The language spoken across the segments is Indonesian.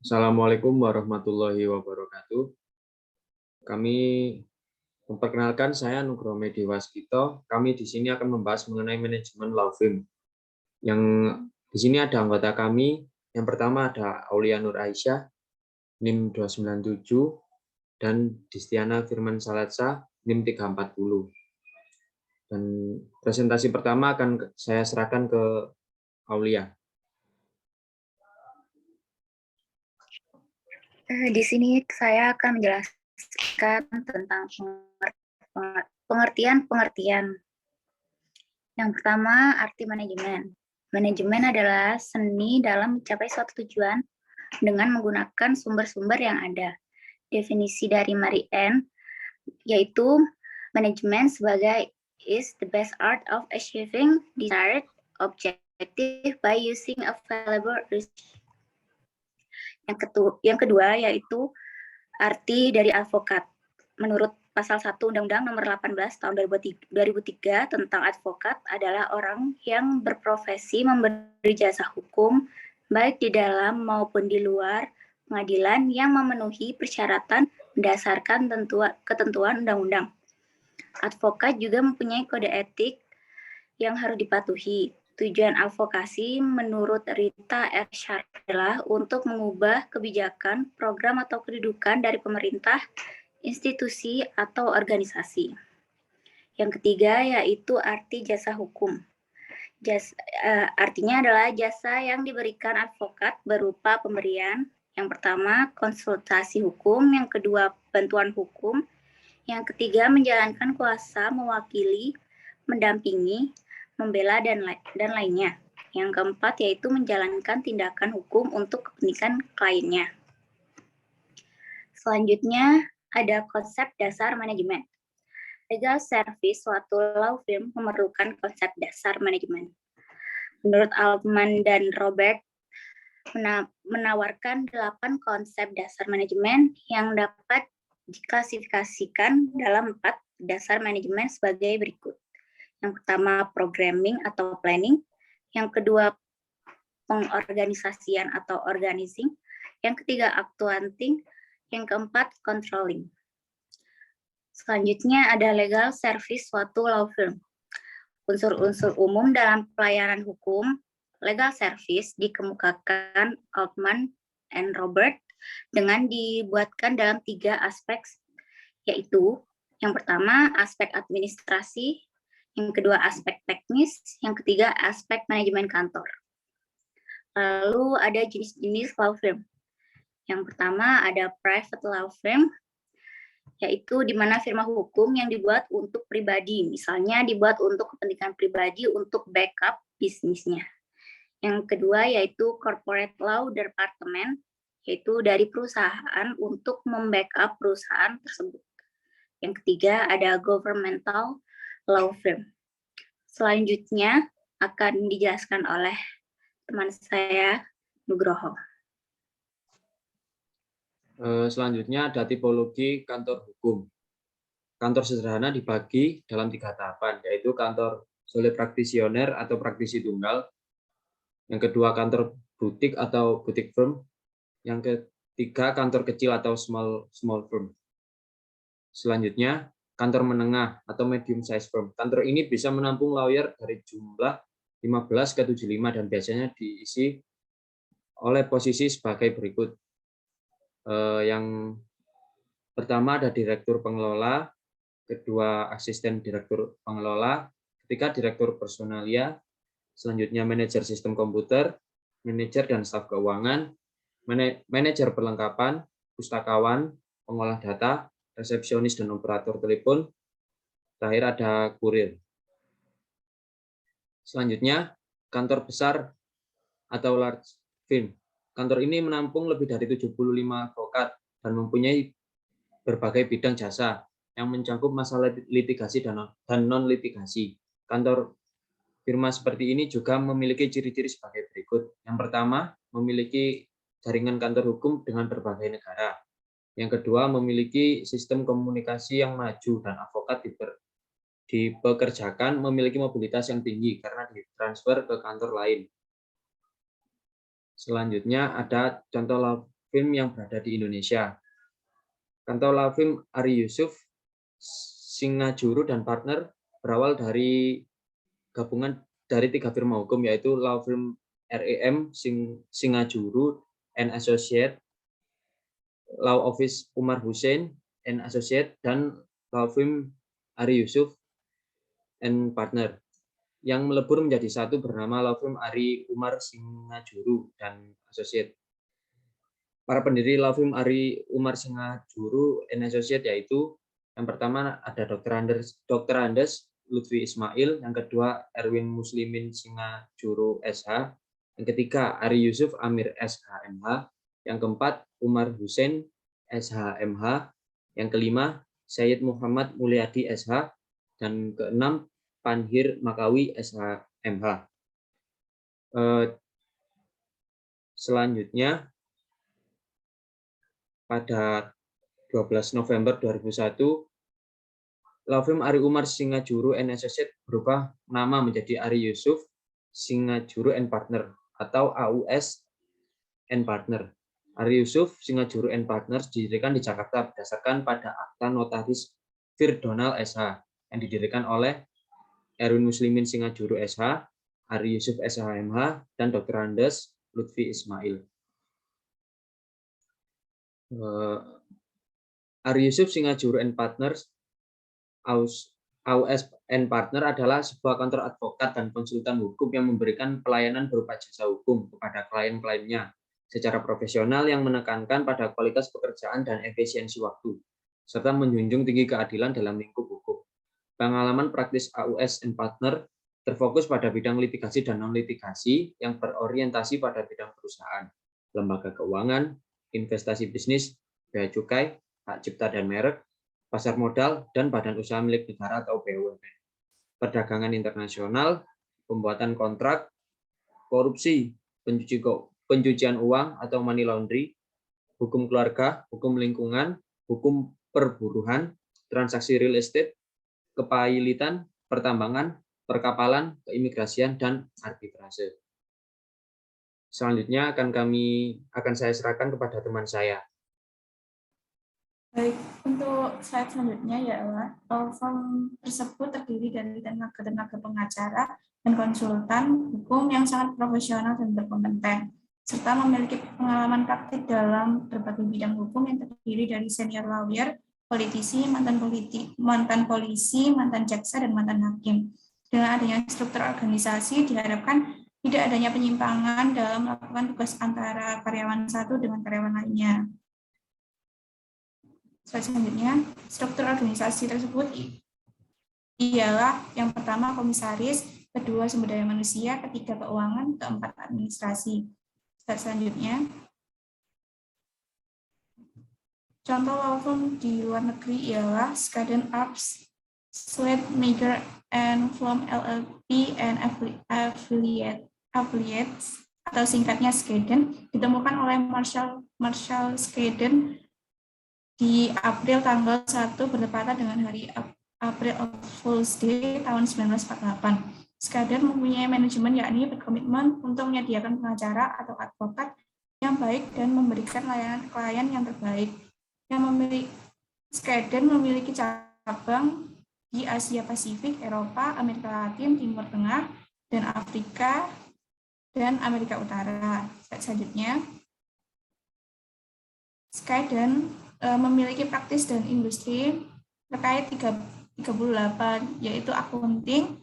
Assalamualaikum warahmatullahi wabarakatuh. Kami memperkenalkan saya Nugroho Medi Waskito. Kami di sini akan membahas mengenai manajemen law firm. Yang di sini ada anggota kami. Yang pertama ada Aulia Nur Aisyah, NIM 297, dan Distiana Firman Salatsa, NIM 340. Dan presentasi pertama akan saya serahkan ke Aulia. Di sini saya akan menjelaskan tentang pengertian-pengertian. Yang pertama, arti manajemen. Manajemen adalah seni dalam mencapai suatu tujuan dengan menggunakan sumber-sumber yang ada. Definisi dari Mary Ann yaitu manajemen sebagai is the best art of achieving desired objective by using available resources. Yang kedua yaitu arti dari advokat. Menurut pasal 1 Undang-Undang Nomor 18 tahun 2003 tentang advokat adalah orang yang berprofesi memberi jasa hukum baik di dalam maupun di luar pengadilan yang memenuhi persyaratan berdasarkan ketentuan undang-undang. Advokat juga mempunyai kode etik yang harus dipatuhi. Tujuan advokasi menurut Rita Ershad adalah untuk mengubah kebijakan, program atau kedudukan dari pemerintah, institusi, atau organisasi. Yang ketiga yaitu arti jasa hukum. Artinya adalah jasa yang diberikan advokat berupa pemberian. Yang pertama, konsultasi hukum. Yang kedua, bantuan hukum. Yang ketiga, menjalankan kuasa, mewakili, mendampingi, membela, dan lainnya. Yang keempat yaitu menjalankan tindakan hukum untuk kepentingan kliennya. Selanjutnya ada konsep dasar manajemen. Legal service suatu law firm memerlukan konsep dasar manajemen. Menurut Altman dan Robert menawarkan 8 konsep dasar manajemen yang dapat diklasifikasikan dalam 4 dasar manajemen sebagai berikut. Yang pertama, programming atau planning. Yang kedua, pengorganisasian atau organizing. Yang ketiga, accounting. Yang keempat, controlling. Selanjutnya ada legal service suatu law firm. Unsur-unsur umum dalam pelayanan hukum, legal service dikemukakan Altman and Robert dengan dibuatkan dalam 3 aspek, yaitu yang pertama, aspek administrasi, yang kedua aspek teknis, yang ketiga aspek manajemen kantor. Lalu ada jenis-jenis law firm. Yang pertama ada private law firm, yaitu di mana firma hukum yang dibuat untuk pribadi, misalnya dibuat untuk kepentingan pribadi untuk backup bisnisnya. Yang kedua yaitu corporate law department, yaitu dari perusahaan untuk membackup perusahaan tersebut. Yang ketiga ada governmental law firm. Selanjutnya akan dijelaskan oleh teman saya, Nugroho. Selanjutnya ada tipologi kantor hukum. Kantor sederhana dibagi dalam 3 tahapan, yaitu kantor sole praktisioner atau praktisi tunggal. Yang kedua, kantor butik atau boutique firm. Yang ketiga, kantor kecil atau small firm. Selanjutnya, kantor menengah atau medium size firm. Kantor ini bisa menampung lawyer dari jumlah 15 ke 75 dan biasanya diisi oleh posisi sebagai berikut. Yang pertama ada direktur pengelola, kedua asisten direktur pengelola, ketiga direktur personalia, selanjutnya manajer sistem komputer, manajer dan staf keuangan, manajer perlengkapan, pustakawan, pengolah data, resepsionis dan operator telepon, terakhir ada kurir. Selanjutnya, kantor besar atau large firm. Kantor ini menampung lebih dari 75 advokat dan mempunyai berbagai bidang jasa yang mencakup masalah litigasi dan non-litigasi. Kantor firma seperti ini juga memiliki ciri-ciri sebagai berikut. Yang pertama, memiliki jaringan kantor hukum dengan berbagai negara. Yang kedua, memiliki sistem komunikasi yang maju dan advokat dipekerjakan memiliki mobilitas yang tinggi karena ditransfer ke kantor lain. Selanjutnya ada contoh law film yang berada di Indonesia. Kantor Law Firm Ari Yusuf Singajuru dan partner berawal dari gabungan dari 3 firma hukum, yaitu Law Firm REM Singajuru and Associate, Law Office Umar Hussein and Associate, dan Law Firm Ari Yusuf and Partner, yang melebur menjadi satu bernama Law Firm Ari Umar Singajuru dan Associate. Para pendiri Law Firm Ari Umar Singajuru and Associate yaitu yang pertama ada Dr. Andes Lutfi Ismail, yang kedua Erwin Muslimin Singajuru SH, yang ketiga Ari Yusuf Amir SHMH, yang keempat Umar Hussein SHMH, yang kelima Syed Muhammad Mulyadi SH, dan keenam Panhir Makawi SHMH. Selanjutnya pada 12 November 2001, Law Firm Ari Umar Singajuru and Associate berubah nama menjadi Ari Yusuf Singajuru and Partner atau AUS and Partner. Ari Yusuf Singajuru and Partners didirikan di Jakarta berdasarkan pada Akta Notaris Firdonal SH yang didirikan oleh Erwin Muslimin Singajuru SH, Ari Yusuf SHMH, dan Dr. Andes Lutfi Ismail. Ari Yusuf Singajuru and Partners AUS and Partner adalah sebuah kantor advokat dan konsultan hukum yang memberikan pelayanan berupa jasa hukum kepada klien-kliennya secara profesional yang menekankan pada kualitas pekerjaan dan efisiensi waktu, serta menjunjung tinggi keadilan dalam lingkup hukum. Pengalaman praktis AUS and Partner terfokus pada bidang litigasi dan non-litigasi yang berorientasi pada bidang perusahaan, lembaga keuangan, investasi bisnis, bea cukai, hak cipta dan merek, pasar modal, dan badan usaha milik negara atau BUMN. Perdagangan internasional, pembuatan kontrak, korupsi, pencucian uang atau money laundry, hukum keluarga, hukum lingkungan, hukum perburuhan, transaksi real estate, kepailitan, pertambangan, perkapalan, keimigrasian, dan arbitrase. Selanjutnya akan saya serahkan kepada teman saya. Baik, untuk slide selanjutnya ialah law firm tersebut terdiri dari tenaga pengacara dan konsultan hukum yang sangat profesional dan berkompeten, serta memiliki pengalaman praktik dalam berbagai bidang hukum yang terdiri dari senior lawyer, politisi, mantan polisi, mantan jaksa, dan mantan hakim. Dengan adanya struktur organisasi, diharapkan tidak adanya penyimpangan dalam melakukan tugas antara karyawan satu dengan karyawan lainnya. Selanjutnya, struktur organisasi tersebut ialah yang pertama komisaris, kedua sumber daya manusia, ketiga keuangan, keempat administrasi. Selanjutnya, contoh law firm di luar negeri ialah Skadden Arps, Slade Meagher and Flom LLP and Affiliates atau singkatnya Skadden, ditemukan oleh Marshall Skadden di April tanggal 1 bertepatan dengan hari April Fool's Day tahun 1948. Skadden mempunyai manajemen yakni berkomitmen untuk menyediakan pengacara atau advokat yang baik dan memberikan layanan klien yang terbaik. Skadden memiliki cabang di Asia Pasifik, Eropa, Amerika Latin, Timur Tengah, dan Afrika, dan Amerika Utara. Selanjutnya, Skadden memiliki praktis dan industri terkait 38, yaitu accounting,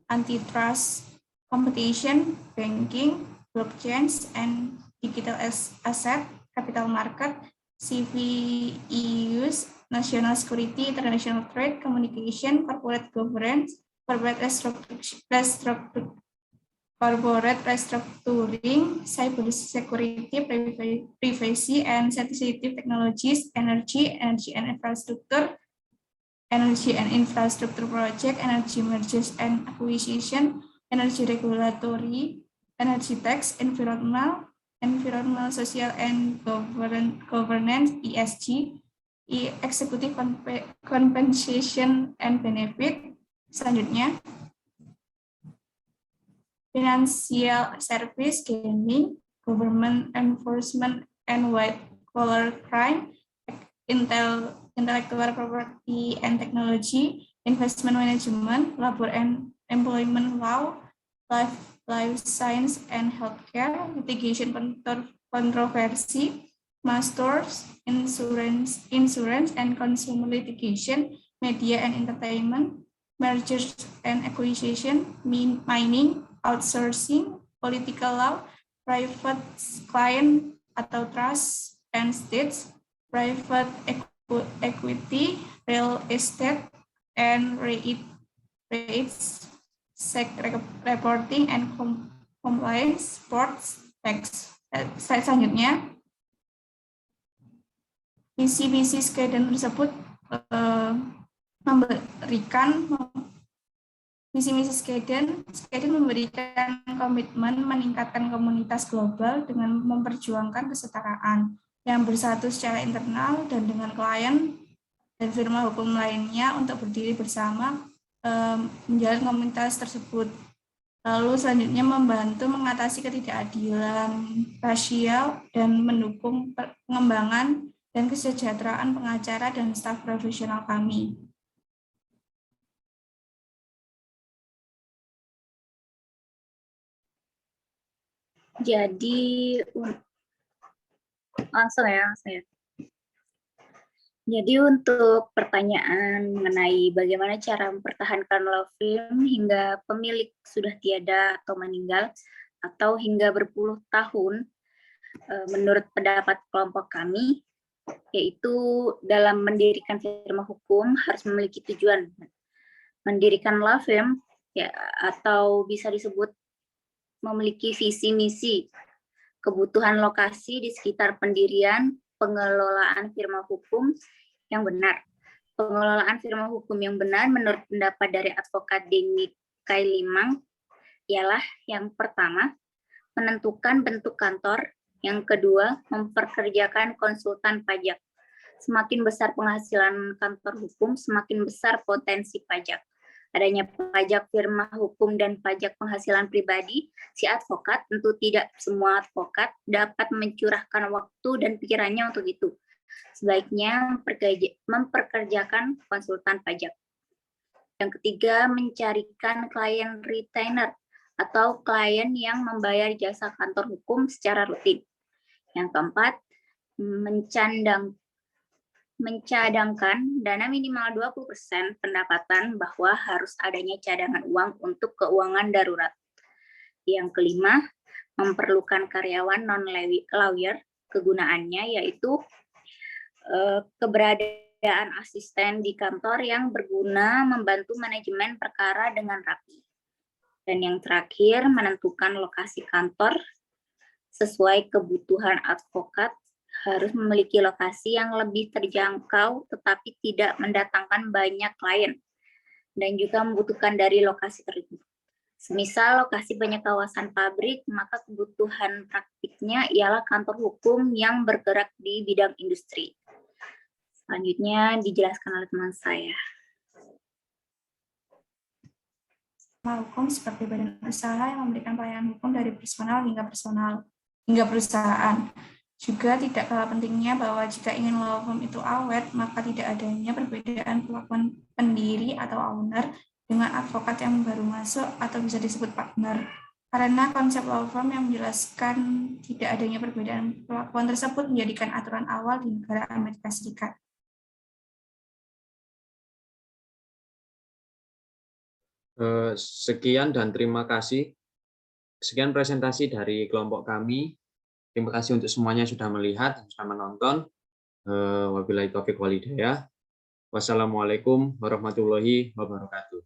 antitrust, competition, banking, blockchain, and digital asset, capital market, CVEUs, national security, international trade, communication, corporate governance, corporate restructuring, cyber security, privacy and sensitive technologies, energy and infrastructure, energy and infrastructure project, energy mergers and acquisition, energy regulatory, energy tax, environmental, social and governance, ESG, executive compensation and benefit. Selanjutnya, financial service, gaming, government enforcement and color crime, intellectual property and technology, investment management, labor and employment law, life science and healthcare, litigation controversy, masters, insurance and consumer litigation, media and entertainment, mergers and acquisition, mining, outsourcing, political law, private client atau trust and states, private equity, real estate, and rates, reporting and compliance, sports, tax. Slide selanjutnya. Misi-misi Skaden tersebut memberikan misi-misi Skaden memberikan komitmen meningkatkan komunitas global dengan memperjuangkan kesetaraan yang bersatu secara internal dan dengan klien dan firma hukum lainnya untuk berdiri bersama menjalin komunitas tersebut. Lalu selanjutnya membantu mengatasi ketidakadilan rasial dan mendukung pengembangan dan kesejahteraan pengacara dan staf profesional kami. Jadi langsung ya. Jadi untuk pertanyaan mengenai bagaimana cara mempertahankan law firm hingga pemilik sudah tiada atau meninggal atau hingga berpuluh tahun, menurut pendapat kelompok kami, yaitu dalam mendirikan firma hukum harus memiliki tujuan. Mendirikan law firm ya, atau bisa disebut memiliki visi misi, kebutuhan lokasi di sekitar pendirian, pengelolaan firma hukum yang benar. Pengelolaan firma hukum yang benar menurut pendapat dari advokat Denny Kailimang ialah yang pertama, menentukan bentuk kantor, yang kedua, memperkerjakan konsultan pajak. Semakin besar penghasilan kantor hukum, semakin besar potensi pajak. Adanya pajak firma hukum dan pajak penghasilan pribadi, si advokat, tentu tidak semua advokat dapat mencurahkan waktu dan pikirannya untuk itu. Sebaiknya memperkerjakan konsultan pajak. Yang ketiga, mencarikan klien retainer atau klien yang membayar jasa kantor hukum secara rutin. Yang keempat, mencadangkan dana minimal 20% pendapatan bahwa harus adanya cadangan uang untuk keuangan darurat. Yang kelima, memerlukan karyawan non-lawyer, kegunaannya yaitu keberadaan asisten di kantor yang berguna membantu manajemen perkara dengan rapi. Dan yang terakhir, menentukan lokasi kantor sesuai kebutuhan advokat, harus memiliki lokasi yang lebih terjangkau tetapi tidak mendatangkan banyak klien dan juga membutuhkan dari lokasi tersebut. Semisal lokasi banyak kawasan pabrik, maka kebutuhan praktiknya ialah kantor hukum yang bergerak di bidang industri. Selanjutnya dijelaskan oleh teman saya. Hukum seperti badan usaha yang memberikan pelayanan hukum dari personal hingga perusahaan. Juga tidak kalah pentingnya bahwa jika ingin law firm itu awet, maka tidak adanya perbedaan perlakuan pendiri atau owner dengan advokat yang baru masuk atau bisa disebut partner. Karena konsep law firm yang menjelaskan tidak adanya perbedaan perlakuan tersebut menjadikan aturan awal di negara Amerika Serikat. Sekian dan terima kasih. Sekian presentasi dari kelompok kami. Terima kasih untuk semuanya yang sudah melihat dan sudah menonton. Wabillahi taufiq wal hidayah. Wassalamualaikum warahmatullahi wabarakatuh.